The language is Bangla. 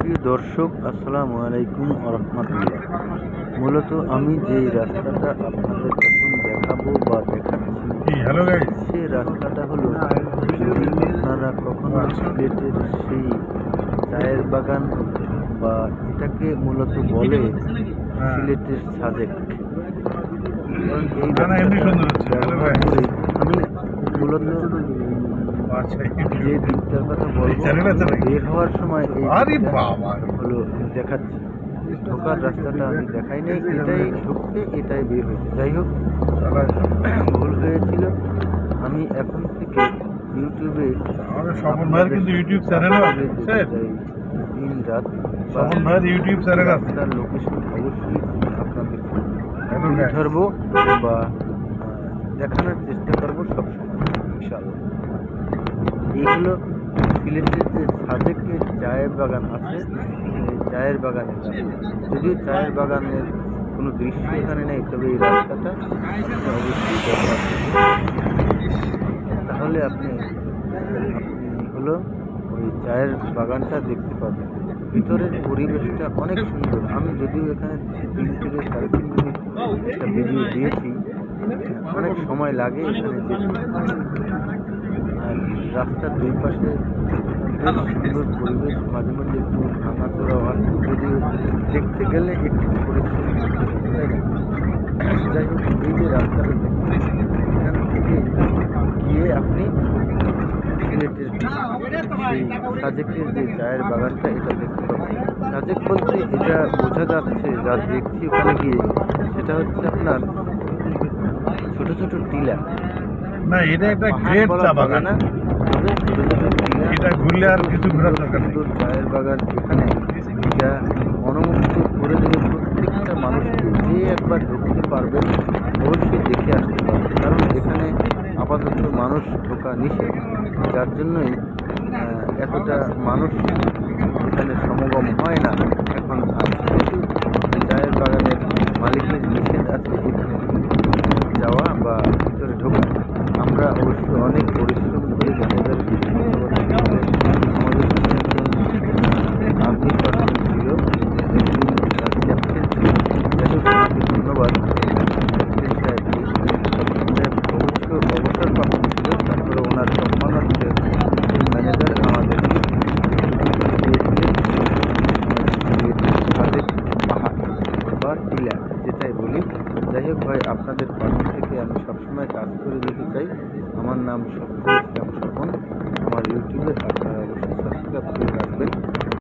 প্রিয় দর্শক, আসসালামু আলাইকুম রহমতুল্লাহ। মূলত আমি যে রাস্তাটা আপনাদের এখন দেখাবো বা দেখাচ্ছি, হ্যালো গাইস, সেই রাস্তাটা হলো, যদি আপনারা কখনো সিলেটের সেই চায়ের বাগান বা এটাকে মূলত বলে সিলেটের সাজেক, কারণ এই রাস্তাটা ব্যবহার করে আমি মূলত যে দিকটার কথা বলবো, বের হওয়ার সময় এই হলো দেখাচ্ছি। ঢোকার রাস্তাটা আমি দেখাই নাই, এটাই ঢুকতে এটাই বের হয়েছে। যাই হোক, ভুল হয়েছিল। আমি এখন থেকে ইউটিউবে ইউটিউব চ্যানেল দিন রাত ইউটিউব চ্যানেল আছে, তার লোকেশন অবশ্যই আপনাদের তুলে ধরবো বা দেখানোর চেষ্টা করবো সবসময়, ইনশাআল্লাহ। এইগুলো সিলেটের যে সাজেকের চায়ের বাগান আছে, চায়ের বাগানের রাস্তা। যদিও চায়ের বাগানের কোনো দৃশ্য এখানে নেই, তবে এই রাস্তাটা অবশ্যই ব্যবহার তাহলে আপনি হলো ওই চায়ের বাগানটা দেখতে পাবেন। ভিতরের পরিবেশটা অনেক সুন্দর। আমি যদিও এখানে 3 থেকে 3.5 মিনিট একটা ভিডিও দিয়েছি, অনেক সময় লাগে এখানে যেতে। আর রাস্তার দুই পাশে বেশ সুন্দর পরিবেশ, মাঝে মাঝে একটু ভাঙাচোরাও আছে, যদিও দেখতে গেলে একটু পরিশ্রম করতে হবে, তাই না? যাই হোক, এই যে রাস্তাটা দেখছেন, এখান থেকে গিয়ে আপনি সিলেটের সেই সাজেকের যে চায়ের বাগানটা, এটা দেখতে পাবেন। সাজেক বলতে এটা বোঝা যাচ্ছে, যা দেখছি ওখানে গিয়ে, সেটা হচ্ছে আপনার ছোট ছোট টিলা। না, এটা একটা গ্রেট চা বাগান না, তবে ছোট ছোট টিলা, এটা ঘুরলে আর কিছু ঘোরার দরকার নেই। সুন্দর চায়ের বাগান এখানে, যা মনোমুগ্ধ করে দেবে প্রত্যেকটা মানুষকে। যে একবার ঢুকতে পারবেন অবশ্যই দেখে আসতে পারবেন, কারণ এখানে আপাতত মানুষ ঢোকা নিষেধ, যার জন্যই এতটা মানুষ এখানে সমাগম হয় না। এখন যেহেতু চায়ের বাগানের মালিকের নিষেধ আছে এখানে যাওয়া বা ভিতরে ঢোকা, আমরা অবশ্যই অনেক পরিশ্রম করে ম্যানেজারের